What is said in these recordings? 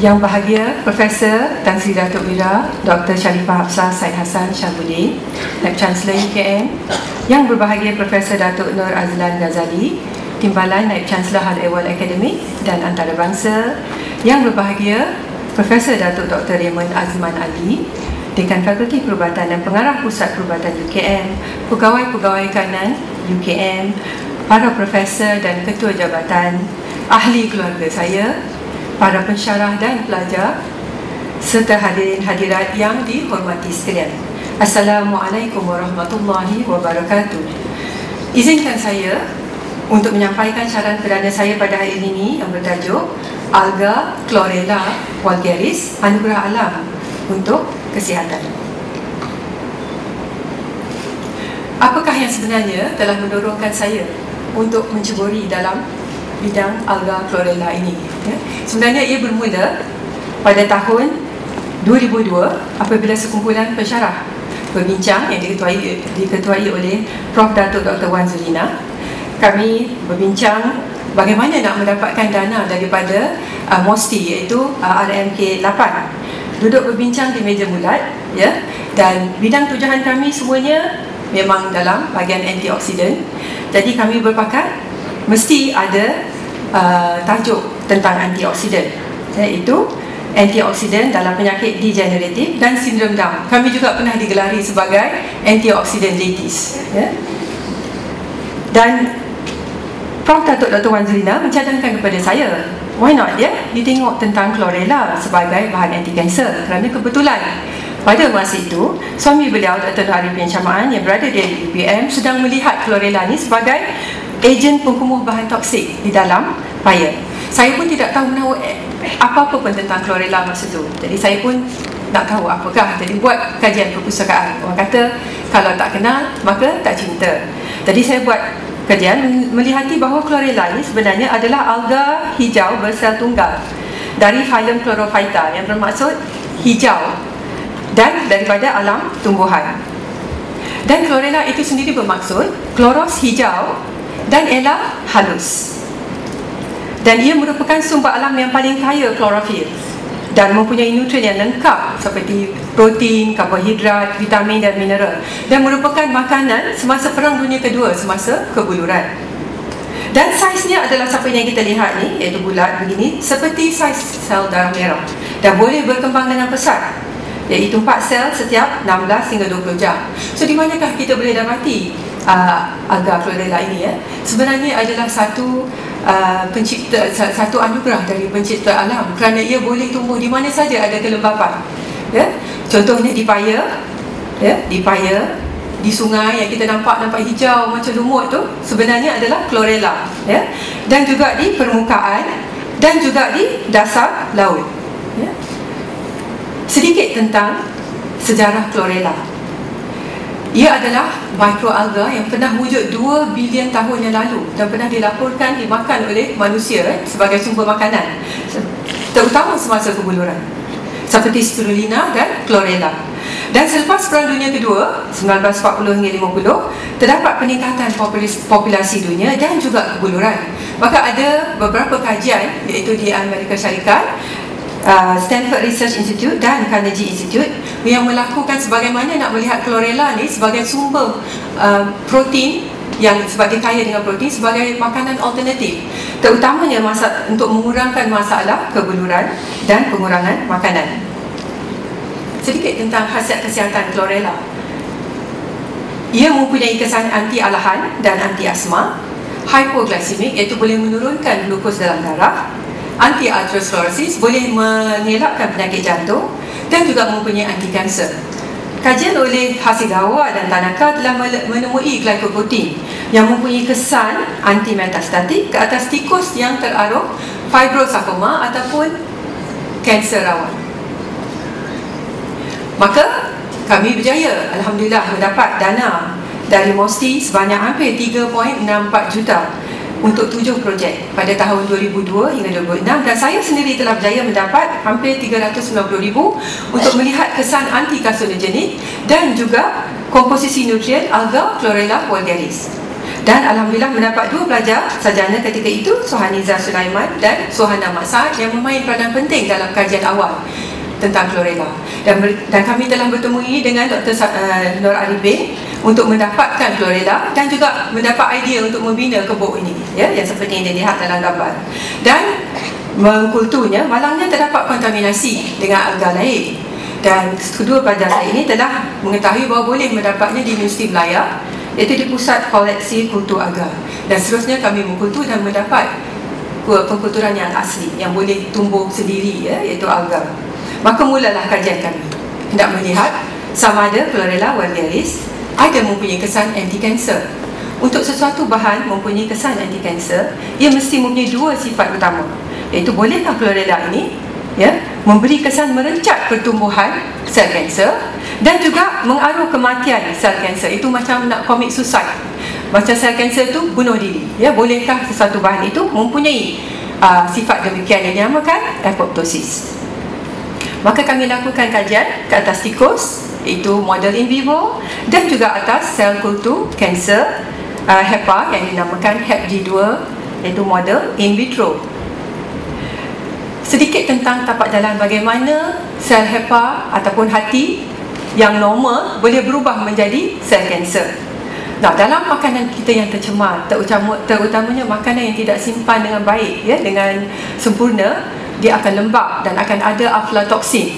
Yang bahagia Profesor Tan Sri Datuk Wira Dr. Sharifah Hafsah Said Hassan Syahbudin, Naib Chancellor UKM. Yang berbahagia Profesor Datuk Nur Azlan Ghazali, Timbalan Naib Chancellor Hal Ehwal Akademik dan Antarabangsa. Yang berbahagia Profesor Datuk Dr. Raymond Azman Ali, Dekan Fakulti Perubatan dan Pengarah Pusat Perubatan UKM, Pegawai-pegawai kanan UKM, para profesor dan ketua jabatan, ahli keluarga saya, para pensyarah dan pelajar, serta hadirin hadirat yang dihormati sekalian. Assalamualaikum warahmatullahi wabarakatuh. Izinkan saya untuk menyampaikan syarat perdana saya pada hari ini yang bertajuk Alga Chlorella vulgaris, Anugerah Alam untuk Kesihatan. Apakah yang sebenarnya telah mendorongkan saya untuk menceburi dalam bidang Alga Chlorella ini? Sebenarnya ia bermula pada tahun 2002 apabila sekumpulan pensyarah berbincang yang diketuai oleh Prof. Datuk Dr. Wan Zulina. Kami berbincang bagaimana nak mendapatkan dana daripada MOSTI, iaitu RMK 8. Duduk berbincang di meja bulat, ya, dan bidang tujuan kami semuanya memang dalam bahagian antioksidan. Jadi kami berpakat mesti ada tajuk tentang antioksidan, iaitu antioksidan dalam penyakit degeneratif dan sindrom Down. Kami juga pernah digelari sebagai antioksidan-litis, ya. Dan Prof. Datuk Dr. Wan Zulina mencadangkan kepada saya, why not you tengok tentang chlorella sebagai bahan anti-kanser. Kerana kebetulan pada masa itu suami beliau Dr. Arifin Syamaan yang berada di UPM sedang melihat chlorella ni sebagai ejen pengkumuh bahan toksik di dalam paya. Saya pun tidak tahu menahu apa-apa pun tentang chlorella masa itu. Jadi saya pun nak tahu apakah. Jadi buat kajian perpustakaan. Orang kata kalau tak kenal maka tak cinta. Jadi saya buat kajian melihati bahawa chlorella ini sebenarnya adalah alga hijau bersel tunggal dari phylum Chlorophyta, yang bermaksud hijau dan daripada alam tumbuhan. Dan chlorella itu sendiri bermaksud chloros hijau dan ella halus. Dan ia merupakan sumber alam yang paling kaya klorofil dan mempunyai nutrien yang lengkap seperti protein, karbohidrat, vitamin dan mineral, dan merupakan makanan semasa Perang Dunia Kedua semasa kebuluran. Dan saiznya adalah seperti yang kita lihat ni, iaitu bulat begini, seperti saiz sel darah merah, dan boleh berkembang dengan pesat, iaitu 4 sel setiap 16 hingga 20 jam. So di manakah kita boleh dapati alga chlorella ini? Sebenarnya adalah satu anugerah dari pencipta alam, kerana ia boleh tumbuh di mana saja ada kelembapan, ya. Contohnya di paya, ya, di paya, di sungai yang kita nampak hijau macam lumut tu sebenarnya adalah chlorella, ya. Dan juga di permukaan dan juga di dasar laut, ya. Sedikit tentang sejarah chlorella. Ia adalah mikroalga yang pernah wujud 2 bilion tahun yang lalu dan pernah dilaporkan dimakan oleh manusia sebagai sumber makanan, terutama semasa kebuluran, seperti spirulina dan chlorella. Dan selepas Perang Dunia Kedua 1940 hingga 50, terdapat peningkatan populasi dunia dan juga kebuluran. Maka ada beberapa kajian, iaitu di Amerika Syarikat, Stanford Research Institute dan Carnegie Institute, yang melakukan sebagaimana nak melihat chlorella ni sebagai sumber protein yang sebagai kaya dengan protein sebagai makanan alternatif, terutamanya untuk mengurangkan masalah kebuluran dan pengurangan makanan. Sedikit tentang khasiat kesihatan chlorella. Ia mempunyai kesan anti-alahan dan anti-asma, hypoglycemic, iaitu boleh menurunkan glukos dalam darah, anti-atherosclerosis, boleh mengelakkan penyakit jantung, dan juga mempunyai anti-kanser. Kajian oleh Hasegawa dan Tanaka telah menemui glycoprotein yang mempunyai kesan anti-metastatik ke atas tikus yang teraruf fibrosarkoma ataupun kanser rawan. Maka kami berjaya, alhamdulillah, mendapat dana dari MOSTI sebanyak hampir 3.64 juta untuk 7 projek pada tahun 2002 hingga 2006, dan saya sendiri telah berjaya mendapat hampir 390,000 untuk melihat kesan anti-karsinogenik dan juga komposisi nutrien alga chlorella vulgaris. Dan Alhamdulillah mendapat 2 pelajar sarjana ketika itu, Suhaniza Sulaiman dan Suhana Mat Saad, yang memain peranan penting dalam kajian awal tentang Chlorella. Dan kami telah bertemu ini dengan Dr. Nur Arifin untuk mendapatkan Chlorella dan juga mendapat idea untuk membina kebun ini, ya, yang seperti yang dilihat dalam gambar. Dan mengkultunya, malangnya terdapat kontaminasi dengan alga lain. Dan kedua pelajar saya ini telah mengetahui bahawa boleh mendapatnya di Universiti Melaya, iaitu di Pusat Koleksi Kultur Alga. Dan seterusnya kami mengkultur dan mendapat pengkulturan yang asli, yang boleh tumbuh sendiri, ya, iaitu alga. Maka mulalah kajian kami, hendak melihat sama ada Chlorella vulgaris ada mempunyai kesan anti-kanser. Untuk sesuatu bahan mempunyai kesan anti-kanser, ia mesti mempunyai 2 sifat utama, iaitu bolehkah Chlorella ini, ya, memberi kesan merencat pertumbuhan sel kanser dan juga mengaruh kematian sel kanser. Itu macam nak komik suicide, macam sel kanser itu bunuh diri, ya. Bolehkah sesuatu bahan itu mempunyai sifat demikian yang dinamakan apoptosis? Maka kami lakukan kajian ke atas tikus, iaitu model in vivo, dan juga atas sel kultur kanser HEPA yang dinamakan HEPG2, iaitu model in vitro. Sedikit tentang tapak jalan bagaimana sel HEPA ataupun hati yang normal boleh berubah menjadi sel kanser. Nah, dalam makanan kita yang tercemar, terutamanya makanan yang tidak simpan dengan baik, ya, dengan sempurna, dia akan lembab dan akan ada aflatoksin.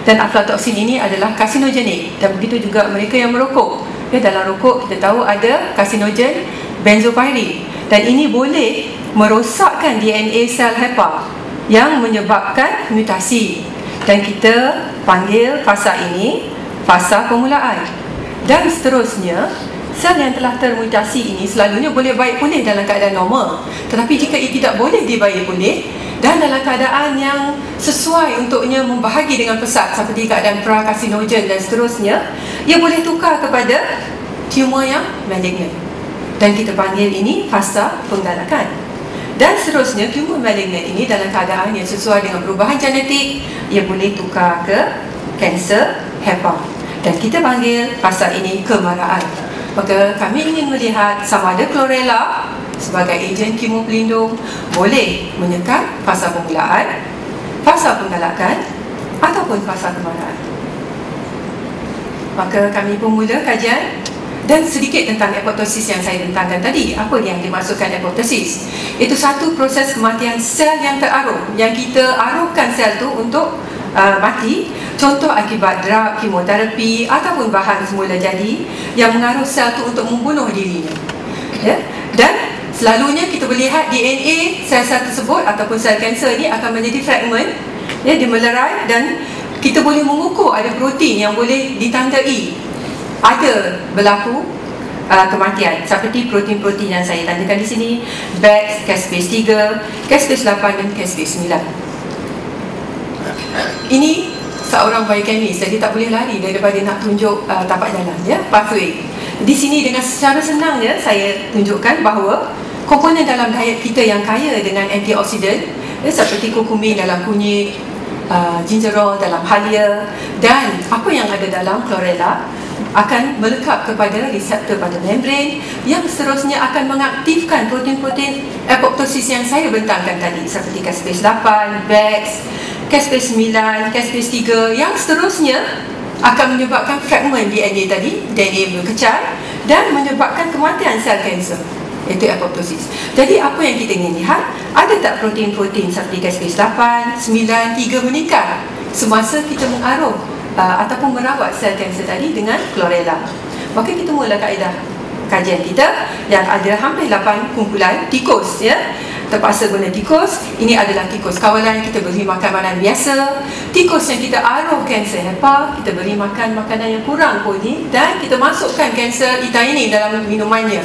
Dan aflatoksin ini adalah karsinogenik. Dan begitu juga mereka yang merokok, ya, dalam rokok kita tahu ada karsinogen benzopyrin, dan ini boleh merosakkan DNA sel HEPA yang menyebabkan mutasi. Dan kita panggil fasa ini fasa permulaan. Dan seterusnya, sel yang telah termutasi ini selalunya boleh baik pulih dalam keadaan normal. Tetapi jika ia tidak boleh dibaik pulih dan dalam keadaan yang sesuai untuknya membahagi dengan pesat, seperti keadaan prakarcinogen dan seterusnya, ia boleh tukar kepada tumor yang malignan. Dan kita panggil ini fasa penggalakan. Dan seterusnya, tumor malignan ini dalam keadaan yang sesuai dengan perubahan genetik, ia boleh tukar ke kanser HEPA. Dan kita panggil fasa ini kemarahan. Maka kami ingin melihat sama ada Chlorella sebagai ejen kimo pelindung boleh menyekat fasa permulaan, fasa penggalakan ataupun fasa kemarahan. Maka kami pun mula kajian. Dan sedikit tentang apoptosis yang saya bentangkan tadi. Apa yang dimaksudkan apoptosis? Itu satu proses kematian sel yang teraruf, yang kita arufkan sel tu untuk mati. Contoh akibat drug, kemoterapi ataupun bahan semula jadi yang mengaruh sel tu untuk membunuh dirinya, ya? Dan selalunya kita melihat DNA sel-sel tersebut ataupun sel kanser ni akan menjadi fragment, ya, dia melerai, dan kita boleh mengukur ada protein yang boleh ditandai ada berlaku kematian, seperti protein-protein yang saya tandakan di sini, BAX, caspase 3, caspase 8 dan caspase 9. Ini seorang biochemist, jadi tak boleh lari daripada nak tunjuk tapak jalan, ya, pathway. Di sini dengan secara senangnya saya tunjukkan bahawa komponen dalam diet kita yang kaya dengan antioksidan, ya, seperti kurkumin dalam kunyit, gingerol dalam halia, dan apa yang ada dalam Chlorella akan melekat kepada reseptor pada membran yang seterusnya akan mengaktifkan protein-protein apoptosis yang saya bentangkan tadi, seperti caspase 8, BAX, caspase 9, caspase 3, yang seterusnya akan menyebabkan fragment DNA tadi, DNA berkecai, dan menyebabkan kematian sel kanser, iaitu apoptosis. Jadi apa yang kita ingin lihat, ada tak protein-protein seperti caspase 8, 9, 3 meningkat semasa kita mengaruh ataupun merawat sel kanser tadi dengan Chlorella. Maka kita mula kaedah kajian kita yang ada hampir 8 kumpulan tikus, ya. Terpaksa guna tikus. Ini adalah tikus kawalan, kita beri makan makanan biasa. Tikus yang kita aruh kanser HEPA, kita beri makan makanan yang kurang poli, dan kita masukkan kanser ini dalam minumannya.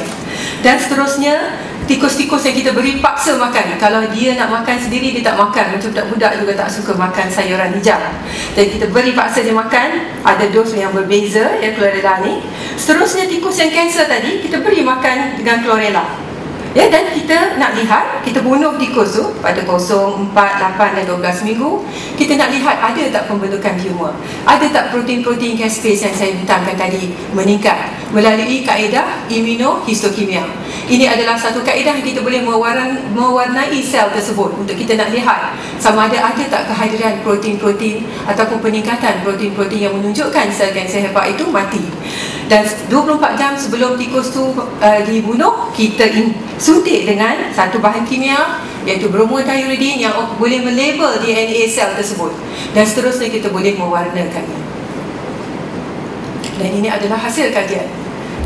Dan seterusnya, tikus-tikus yang kita beri paksa makan. Kalau dia nak makan sendiri, dia tak makan. Macam budak-budak juga tak suka makan sayuran hijau. Jadi kita beri paksa dia makan. Ada dos yang berbeza, ya, Chlorella ni. Seterusnya, tikus yang kanser tadi, kita beri makan dengan Chlorella, Ya, dan kita nak lihat, kita bunuh tikus tu pada 0, 4, 8 dan 12 minggu. Kita nak lihat ada tak pembentukan tumor, ada tak protein-protein caspase yang saya bintangkan tadi meningkat melalui kaedah immunohistokimia. Ini adalah satu kaedah yang kita boleh mewarnai sel tersebut untuk kita nak lihat sama ada tak kehadiran protein-protein ataupun peningkatan protein-protein yang menunjukkan sel kanser hepa itu mati. Dan 24 jam sebelum tikus tu dibunuh, kita suntik dengan satu bahan kimia iaitu bromothiazide yang boleh melabel DNA sel tersebut, dan seterusnya kita boleh mewarnakannya. Dan ini adalah hasil kajian.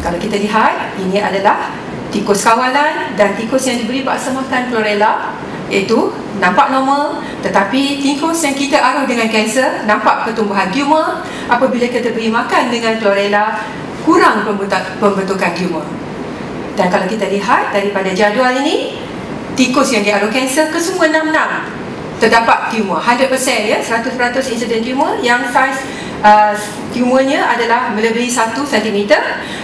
Kalau kita lihat, ini adalah tikus kawalan dan tikus yang diberi paksa makan chlorella, iaitu nampak normal, tetapi tikus yang kita arah dengan kanser nampak pertumbuhan tumor. Apabila kita beri makan dengan chlorella, kurang pembentukan tumor. Dan kalau kita lihat daripada jadual ini, tikus yang diarah kanser kesemua 6 terdapat tumor, 100% ya, 100% insiden tumor yang saiz tumornya adalah melebihi 1 cm.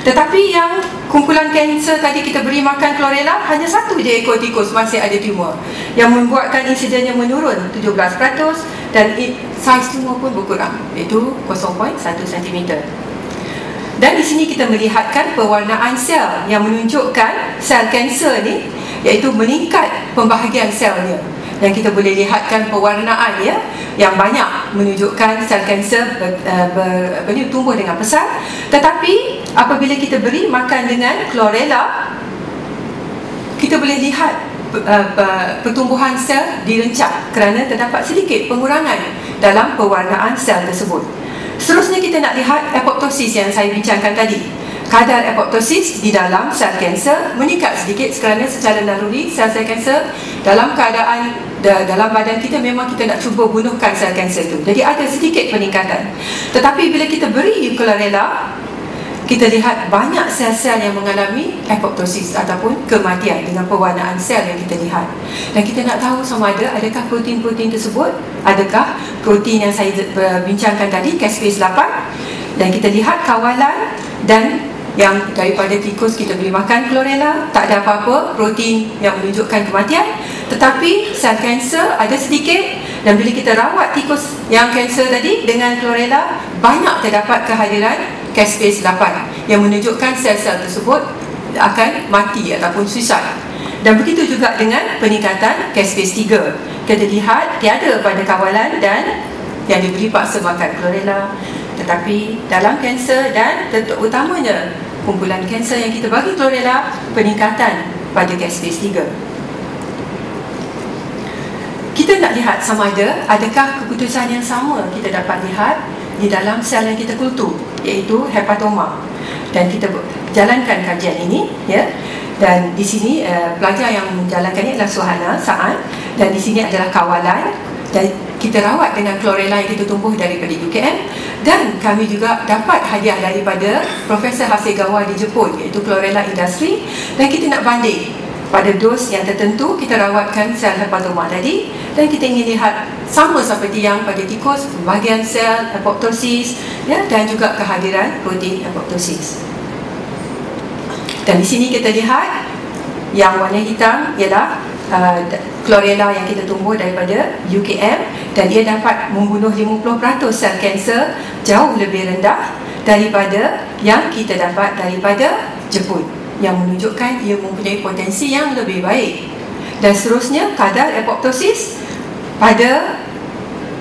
Tetapi yang kumpulan kanser tadi kita beri makan chlorella, hanya satu je ekor tikus masih ada tumor, yang membuatkan insidennya menurun 17% dan saiz tumor pun berkurang, iaitu 0.1 cm. Dan di sini kita melihatkan pewarnaan sel yang menunjukkan sel kanser ni, iaitu meningkat pembahagian selnya. Dan kita boleh lihatkan pewarnaan ya, yang banyak menunjukkan sel kanser tumbuh dengan pesat. Tetapi apabila kita beri makan dengan chlorella, kita boleh lihat pertumbuhan sel direncang kerana terdapat sedikit pengurangan dalam pewarnaan sel tersebut. Seterusnya kita nak lihat apoptosis yang saya bincangkan tadi. Kadar apoptosis di dalam sel kanser meningkat sedikit kerana secara naluri sel-sel kanser dalam keadaan dalam badan kita memang kita nak cuba bunuhkan sel kanser itu. Jadi ada sedikit peningkatan. Tetapi bila kita beri chlorella, kita lihat banyak sel-sel yang mengalami apoptosis ataupun kematian dengan pewarnaan sel yang kita lihat. Dan kita nak tahu sama adakah protein-protein tersebut, adakah protein yang saya bincangkan tadi, caspase 8, dan kita lihat kawalan dan yang daripada tikus kita beri makan chlorella, tak ada apa-apa protein yang menunjukkan kematian. Tetapi sel kanser ada sedikit, dan bila kita rawat tikus yang kanser tadi dengan chlorella, banyak terdapat kehadiran caspase 8 yang menunjukkan sel-sel tersebut akan mati ataupun suicide. Dan begitu juga dengan peningkatan caspase 3. Kita lihat tiada pada kawalan dan yang diberi paksa makan chlorella. Tetapi dalam kanser dan terutamanya kumpulan kanser yang kita bagi chlorella, peningkatan pada caspase 3. Kita nak lihat sama adakah keputusan yang sama kita dapat lihat di dalam sel yang kita kultur, iaitu hepatoma. Dan kita jalankan kajian ini ya. Dan di sini pelajar yang menjalankannya adalah Suhana Sa'ad, dan di sini adalah kawalan, dan kita rawat dengan chlorella yang kita tumbuh daripada UKM. Dan kami juga dapat hadiah daripada Profesor Hasegawa di Jepun, iaitu chlorella industri. Dan kita nak banding pada dos yang tertentu, kita rawatkan sel hepatoma tadi, dan kita ingin lihat sama seperti yang pada tikus, bahagian sel apoptosis ya, dan juga kehadiran protein apoptosis. Dan di sini kita lihat yang warna hitam ialah chlorella yang kita tumbuh daripada UKM, dan dia dapat membunuh 50% sel kanser, jauh lebih rendah daripada yang kita dapat daripada Jepun, yang menunjukkan ia mempunyai potensi yang lebih baik. Dan seterusnya kadar apoptosis pada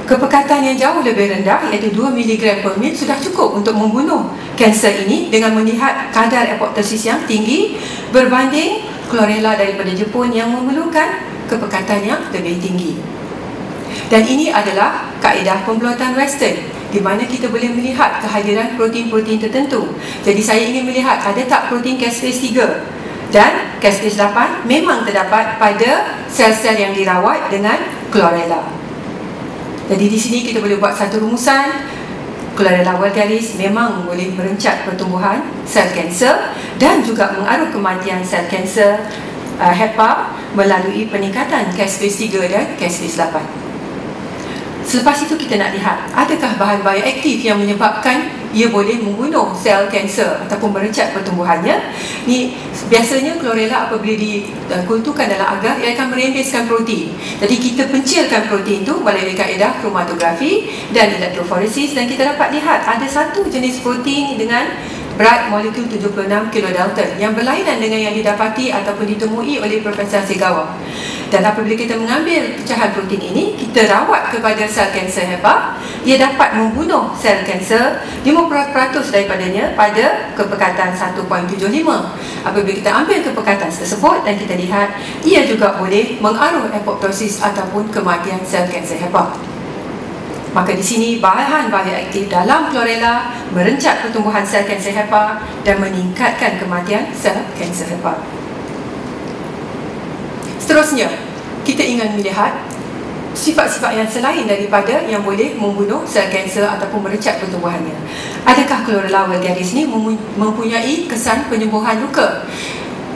kepekatan yang jauh lebih rendah, iaitu 2 mg/ml, sudah cukup untuk membunuh kanser ini dengan melihat kadar apoptosis yang tinggi berbanding chlorella daripada Jepun yang memerlukan kepekatan yang lebih tinggi. Dan ini adalah kaedah pembuatan Western, di mana kita boleh melihat kehadiran protein-protein tertentu. Jadi saya ingin melihat ada tak protein caspase 3 dan caspase 8 memang terdapat pada sel-sel yang dirawat dengan chlorella. Jadi di sini kita boleh buat satu rumusan. Chlorella vulgaris memang boleh merencat pertumbuhan sel kanser dan juga mengaruh kematian sel kanser hepa melalui peningkatan caspase 3 dan caspase 8. Selepas itu kita nak lihat adakah bahan bioaktif yang menyebabkan ia boleh membunuh sel kanser ataupun merencat pertumbuhannya. Ni biasanya klorela apabila dikulturkan dalam agar, ia akan merembeskan protein. Jadi kita pencilkan protein itu melalui kaedah kromatografi dan elektroforesis, dan kita dapat lihat ada satu jenis protein dengan berat molekul 76 kilodalton yang berlainan dengan yang didapati ataupun ditemui oleh Profesor Hasegawa. Dan apabila kita mengambil pecahan protein ini, kita rawat kepada sel kanser hepa, ia dapat membunuh sel kanser 50% daripadanya pada kepekatan 1.75. Apabila kita ambil kepekatan tersebut dan kita lihat, ia juga boleh mengaruh apoptosis ataupun kematian sel kanser hepa. Maka di sini bahan bioaktif dalam klorela merencat pertumbuhan sel kanser hepa dan meningkatkan kematian sel kanser hepa. Seterusnya, kita ingin melihat sifat-sifat yang selain daripada yang boleh membunuh sel kanser ataupun merencat pertumbuhannya. Adakah klorela vulgaris ini mempunyai kesan penyembuhan luka?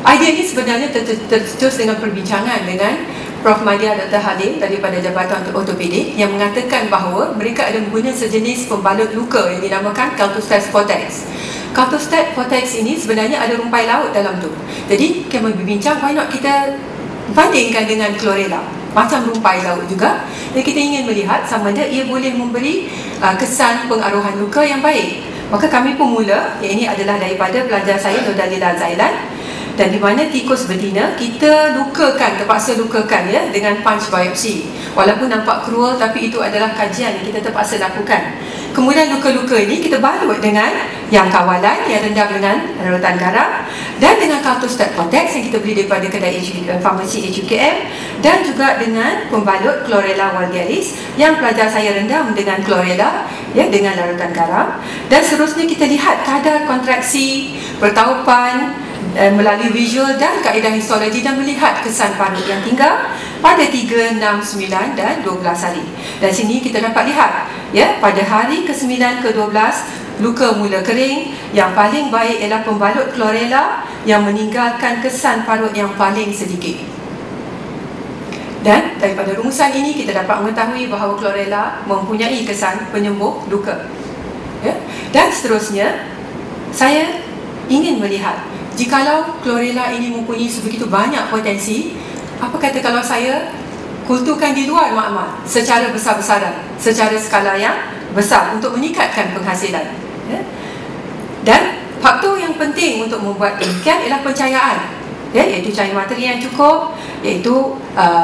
Idea ini sebenarnya tercetus dengan perbincangan dengan Prof. Madya Dr. Halim daripada Jabatan Ortopedik yang mengatakan bahawa mereka ada menggunakan sejenis pembalut luka yang dinamakan Caltostat Vortex. Caltostat Vortex ini sebenarnya ada rumpai laut dalam tu. Jadi kami berbincang, why not kita bandingkan dengan klorela, macam rumpai laut juga, dan kita ingin melihat sama ada ia boleh memberi kesan pengaruhan luka yang baik. Maka kami pun mula, yang ini adalah daripada pelajar saya Nurdalila Zailan, dan di mana tikus betina kita terpaksa lukakan ya dengan punch biopsi. Walaupun nampak cruel, tapi itu adalah kajian yang kita terpaksa lakukan. Kemudian luka-luka ini kita balut dengan yang kawalan yang rendah dengan larutan garam, dan dengan Caltostat Vortex yang kita beli daripada kedai farmasi HUKM, dan juga dengan pembalut klorela vulgaris yang pelajar saya rendam dengan klorela ya dengan larutan garam. Dan seterusnya kita lihat kadar kontraksi, pertaupan melalui visual dan kaedah histologi, dan melihat kesan parut yang tinggal pada 3, 6, 9 dan 12 hari. Dan sini kita dapat lihat ya, pada hari ke-9 ke-12 luka mula kering. Yang paling baik ialah pembalut klorela yang meninggalkan kesan parut yang paling sedikit. Dan daripada rumusan ini kita dapat mengetahui bahawa klorela mempunyai kesan penyembuh luka ya. Dan seterusnya, saya ingin melihat jikalau klorela ini mempunyai sebegitu banyak potensi, apa kata kalau saya kulturkan di luar makmal secara besar-besaran, secara skala yang besar untuk meningkatkan penghasilan ya? Dan faktor yang penting untuk membuat demikian ialah pencahayaan ya, iaitu cahaya materi yang cukup, iaitu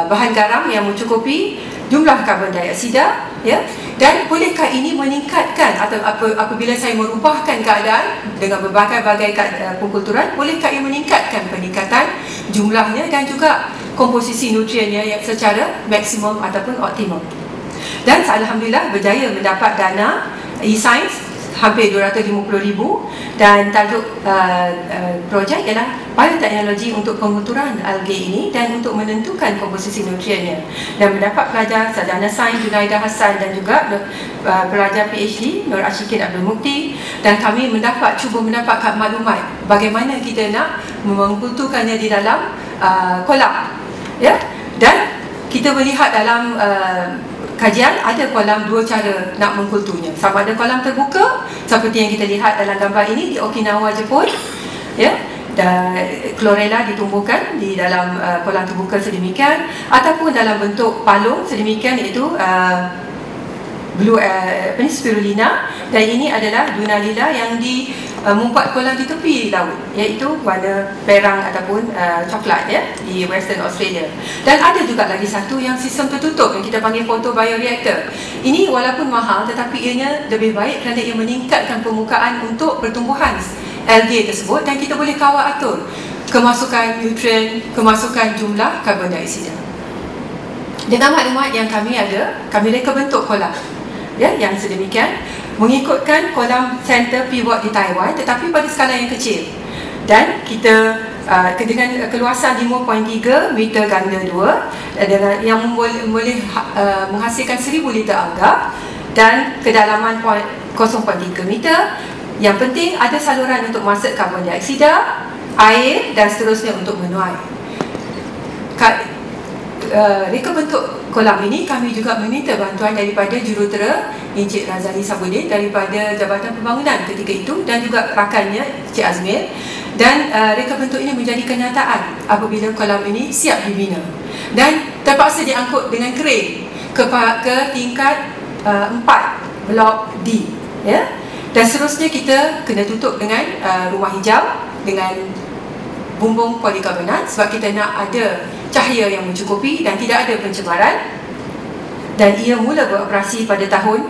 bahan garam yang mencukupi, jumlah karbon dioksida ya. Dan bolehkah ini meningkatkan atau apabila saya merubahkan keadaan dengan berbagai-bagai pengkulturan, bolehkah ia meningkatkan peningkatan jumlahnya dan juga komposisi nutriennya yang secara maksimum ataupun optimum. Dan alhamdulillah berjaya mendapat dana e-science hampir 250,000, dan tajuk projek ialah bioteknologi untuk penguturan alge ini dan untuk menentukan komposisi nutriennya, dan mendapat pelajar sarjana sains Junaidah Hassan dan juga pelajar PhD Nur Ashikin Abdul Mukti. Dan kami cuba mendapatkan maklumat bagaimana kita nak mengkulturkannya di dalam kolam ya. Dan kita melihat dalam kajian ada kolam dua cara nak mengkulturnya, sama ada kolam terbuka seperti yang kita lihat dalam gambar ini di Okinawa, Jepun ya, dan klorela ditumbuhkan di dalam kolam terbuka sedemikian, ataupun dalam bentuk palung sedemikian, iaitu spirulina. Dan ini adalah Dunalila yang membuat kolam di tepi laut, iaitu warna perang ataupun coklat ya, di Western Australia. Dan ada juga lagi satu yang sistem tertutup yang kita panggil photobioreactor. Ini walaupun mahal tetapi ianya lebih baik kerana ia meningkatkan permukaan untuk pertumbuhan algae tersebut, dan kita boleh kawal atur kemasukan nutrien, kemasukan jumlah karbon dioksida. Dengan maklumat yang kami ada, kami reka bentuk kolam ya, yang sedemikian mengikutkan kolam center pivot di Taiwan, tetapi pada skala yang kecil. Dan kita dengan keluasan 5.3 meter ganda 2 yang boleh menghasilkan 1000 liter alga, dan kedalaman 0.3 meter. Yang penting ada saluran untuk masuk karbon dioksida, air dan seterusnya untuk menuai. reka bentuk kolam ini kami juga meminta bantuan daripada jurutera Encik Razali Sabudin daripada Jabatan Pembangunan ketika itu dan juga rakannya Encik Azmir, dan reka bentuk ini menjadi kenyataan apabila kolam ini siap dibina dan terpaksa diangkut dengan kren ke tingkat 4 blok D, ya. Dan seterusnya kita kena tutup dengan rumah hijau dengan bumbung polikarbonat sebab kita nak ada cahaya yang mencukupi dan tidak ada pencemaran. Dan ia mula beroperasi pada tahun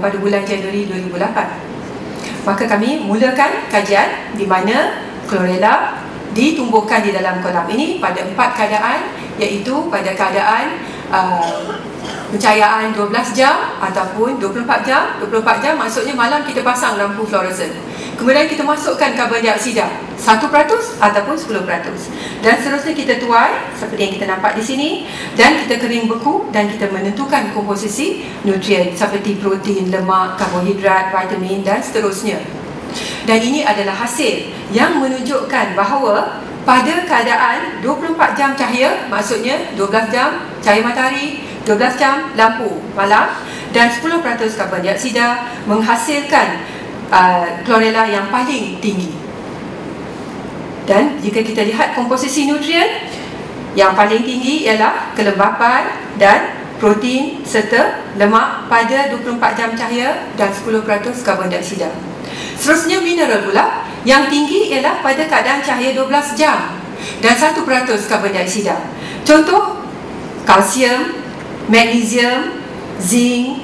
pada bulan Januari 2008. Maka kami mulakan kajian di mana chlorella ditumbuhkan di dalam kolam ini pada 4 keadaan, iaitu pada keadaan pencahayaan 12 jam ataupun 24 jam. 24 jam maksudnya malam kita pasang lampu fluoresan. Kemudian kita masukkan karbon dioksida 1% ataupun 10%. Dan seterusnya kita tuai seperti yang kita nampak di sini, dan kita kering beku dan kita menentukan komposisi nutrien seperti protein, lemak, karbohidrat, vitamin dan seterusnya. Dan ini adalah hasil yang menunjukkan bahawa pada keadaan 24 jam cahaya, maksudnya 12 jam cahaya matahari, 12 jam lampu malam dan 10% karbon dioksida menghasilkan chlorella yang paling tinggi. Dan jika kita lihat komposisi nutrien, yang paling tinggi ialah kelembapan dan protein serta lemak pada 24 jam cahaya dan 10% karbon dioksida. Seterusnya mineral pula, yang tinggi ialah pada keadaan cahaya 12 jam dan 1% karbon dioksida. Contoh, kalsium, magnesium, zinc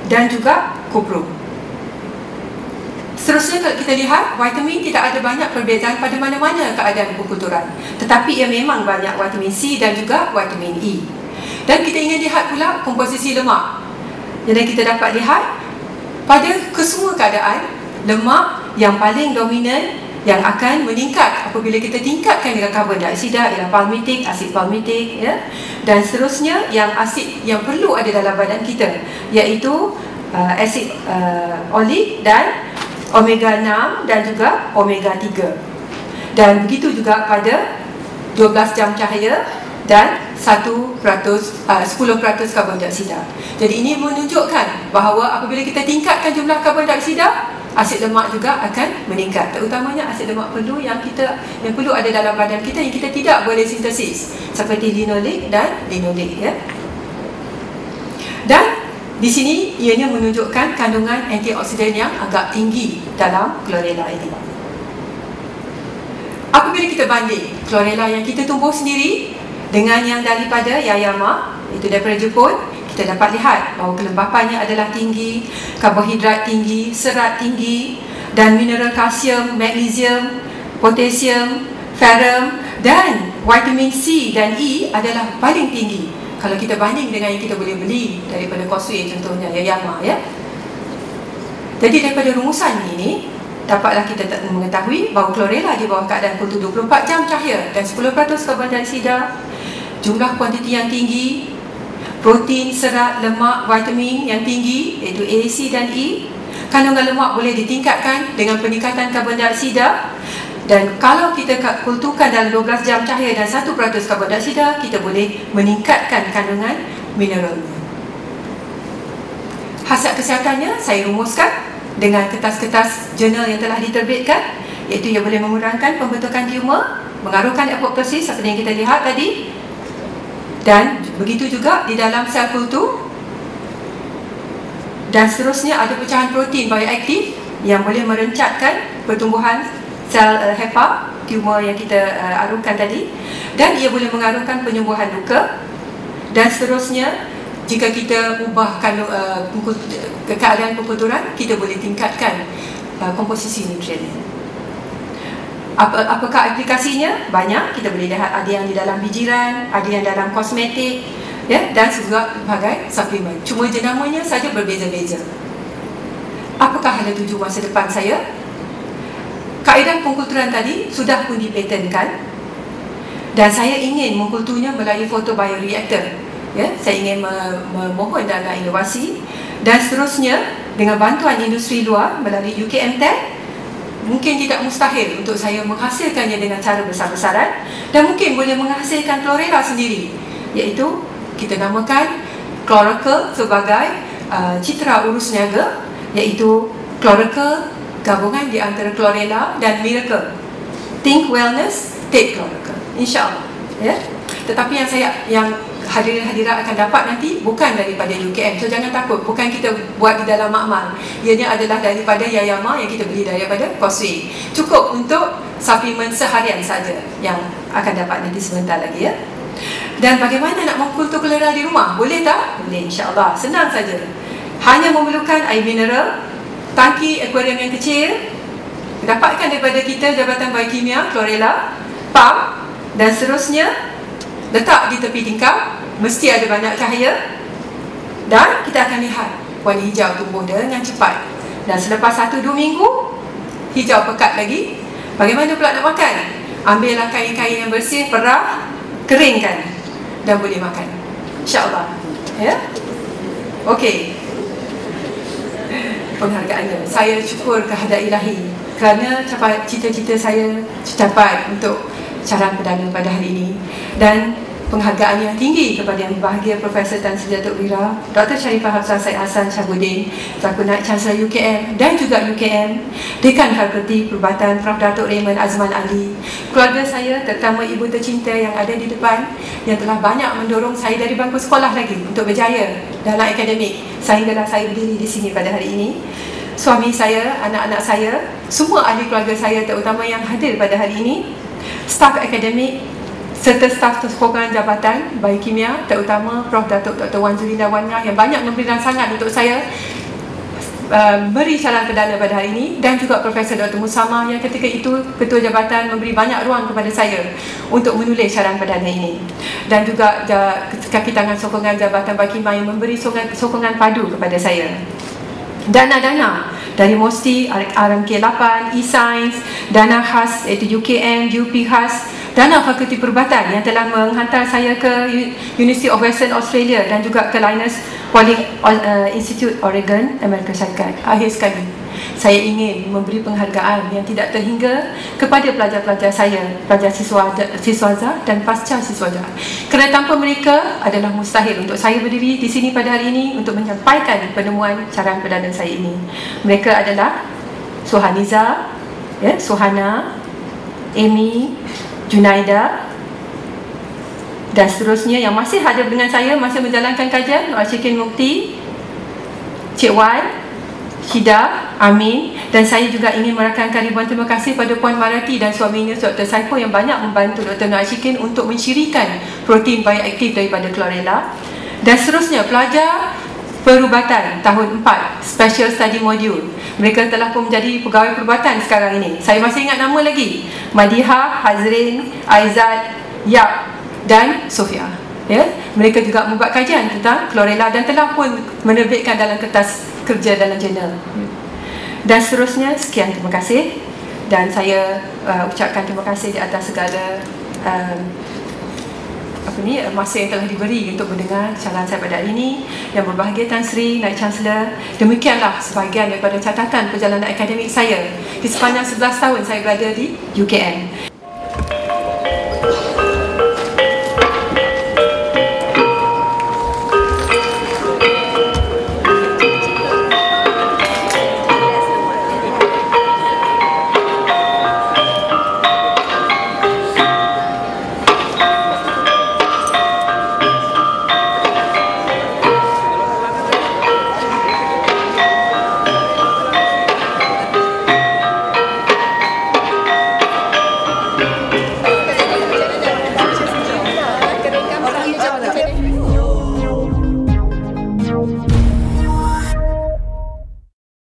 dan juga kuprum. Seterusnya kalau kita lihat, vitamin tidak ada banyak perbezaan pada mana-mana keadaan perkulturan, tetapi ia memang banyak vitamin C dan juga vitamin E. Dan kita ingin lihat pula komposisi lemak. Jadi kita dapat lihat pada kesemua keadaan, lemak yang paling dominan yang akan meningkat apabila kita tingkatkan dengan karbon dioksida ialah palmitik, asid palmitik, ya. Dan seterusnya yang asid yang perlu ada dalam badan kita iaitu asid olik dan omega 6 dan juga omega 3. Dan begitu juga pada 12 jam cahaya dan 10% karbon dioksida. Jadi ini menunjukkan bahawa apabila kita tingkatkan jumlah karbon dioksida, asid lemak juga akan meningkat. Terutamanya asid lemak perlu yang perlu ada dalam badan kita yang kita tidak boleh sintesis, seperti linolik dan linolik, ya. Dan di sini ianya menunjukkan kandungan antioksidan yang agak tinggi dalam chlorella ini. Apabila kita banding chlorella yang kita tumbuh sendiri dengan yang daripada Yayama, itu daripada Jepun, kita dapat lihat bahawa kelembapannya adalah tinggi, karbohidrat tinggi, serat tinggi, dan mineral kalsium, magnesium, potasium, ferrum dan vitamin C dan E adalah paling tinggi kalau kita banding dengan yang kita boleh beli daripada Causeway, contohnya Yayama, ya. Jadi daripada rumusan ini dapatlah kita mengetahui bahawa chlorella di bawah keadaan kultur 24 jam cahaya dan 10% karbon dioksida, jumlah kuantiti yang tinggi, protein, serat, lemak, vitamin yang tinggi iaitu A, C dan E. Kandungan lemak boleh ditingkatkan dengan peningkatan karbon dioksida. Dan kalau kita kulturkan dalam 12 jam cahaya dan 1% karbon dioksida, kita boleh meningkatkan kandungan mineralnya. Khasiat kesihatannya saya rumuskan dengan kertas-kertas jurnal yang telah diterbitkan, iaitu ia boleh mengurangkan pembentukan tumor, mengaruhkan apoptosis seperti yang kita lihat tadi, dan begitu juga di dalam sel kultur. Dan seterusnya ada pecahan protein bioaktif yang boleh merencatkan pertumbuhan sel HEPA, tumor yang kita aruhkan tadi, dan ia boleh mengaruhkan penyembuhan luka. Dan seterusnya, jika kita ubah keadaan perkulturan, kita boleh tingkatkan komposisi nutrien. Apakah aplikasinya? Banyak. Kita boleh lihat ada yang di dalam bijiran, ada yang dalam kosmetik, ya, dan juga sebagai suplemen. Cuma jenamanya saja berbeza-beza. Apakah hala tuju masa depan saya? Kaedah pengkulturan tadi sudah pun dipatenkan dan saya ingin mengkulturnya melalui photobioreactor. Ya, saya ingin memohon dana inovasi dan seterusnya dengan bantuan industri luar melalui UKM Tech mungkin tidak mustahil untuk saya menghasilkannya dengan cara besar-besaran, dan mungkin boleh menghasilkan chlorella sendiri, iaitu kita namakan Chloroquel sebagai citra urus niaga, iaitu Chloroquel gabungan di antara chlorella dan miracle. Think wellness, take Chloroquel, insya-Allah, ya. Tetapi yang hadirin-hadirat akan dapat nanti bukan daripada UKM. So jangan takut, bukan kita buat di dalam makmal. Ianya adalah daripada Yayama yang kita beli daripada Causeway. Cukup untuk suplemen seharian saja yang akan dapat nanti sebentar lagi, ya. Dan bagaimana nak mengkultur chlorella di rumah? Boleh tak? Boleh, insya-Allah. Senang saja. Hanya memerlukan air mineral, tangki akuarium yang kecil, dapatkan daripada kita Jabatan Biokimia chlorella, pump, dan seterusnya letak di tepi tingkap. Mesti ada banyak cahaya, dan kita akan lihat warna hijau tumbuh dengan cepat. Dan selepas 1-2 minggu, hijau pekat lagi. Bagaimana pula nak makan? Ambillah kain-kain yang bersih, perah, keringkan, dan boleh makan, insya-Allah, ya. Okey, penghargaannya, saya syukur kehadrat Ilahi kerana cita-cita saya tercapai untuk caran perdana pada hari ini, dan penghargaan yang tinggi kepada Yang Berbahagia Profesor Tan Sri Datuk Wira Dr. Sharifah Hafsah Syed Hassan Shahabuddin selaku Naib Chancellor UKM dan juga UKM, Dekan Fakulti Perubatan Prof. Datuk Raymond Azman Ali, keluarga saya terutama ibu tercinta yang ada di depan yang telah banyak mendorong saya dari bangku sekolah lagi untuk berjaya dalam akademik sehinggalah saya berdiri di sini pada hari ini. Suami saya, anak-anak saya, semua ahli keluarga saya terutama yang hadir pada hari ini, staf akademik serta staf sokongan Jabatan Biokimia terutama Prof. Datuk Dr. Wan Zulinda Wanyah yang banyak memberi rancangan untuk saya beri caran perdana pada hari ini, dan juga Profesor Dr. Musama yang ketika itu Ketua Jabatan memberi banyak ruang kepada saya untuk menulis caran perdana ini, dan juga kaki tangan sokongan Jabatan Biokimia yang memberi sokongan padu kepada saya. Dana-dana dari MOSTI, RMK8, eScience, dana khas iaitu UKM, UP khas, dana Fakulti Perubatan yang telah menghantar saya ke University of Western Australia dan juga ke Linus Pauling Institute Oregon, Amerika Syarikat. Akhir sekali, saya ingin memberi penghargaan yang tidak terhingga kepada pelajar-pelajar saya, pelajar siswaza dan pasca siswaza. Kerana tanpa mereka adalah mustahil untuk saya berdiri di sini pada hari ini untuk menyampaikan penemuan caran perdana saya ini. Mereka adalah Suhaniza, ya, Suhana, Amy, Junaida, dan seterusnya yang masih hadir dengan saya, masih menjalankan kajian, Nur Ashikin Mukti, Cik Wan, Syida, Amin, dan saya juga ingin merakamkan ribuan terima kasih pada Puan Marati dan suaminya Dr. Saiful yang banyak membantu Dr. Nur Ashikin untuk mensyirikan protein bioaktif daripada chlorella. Dan seterusnya pelajar perubatan tahun 4 Special Study Module, mereka telah pun menjadi pegawai perubatan sekarang ini. Saya masih ingat nama lagi, Madiha, Hazrin, Aizat, Yap dan Sofia, ya. Mereka juga membuat kajian tentang chlorella dan telah pun menerbitkan dalam kertas kerja dalam jurnal. Dan seterusnya, sekian, terima kasih. Dan saya ucapkan terima kasih di atas segala masa yang telah diberi untuk mendengar caran saya pada hari ini. Yang Berbahagia Tan Sri, Naib Chancellor, demikianlah sebahagian daripada catatan perjalanan akademik saya di sepanjang 11 tahun saya berada di UKM.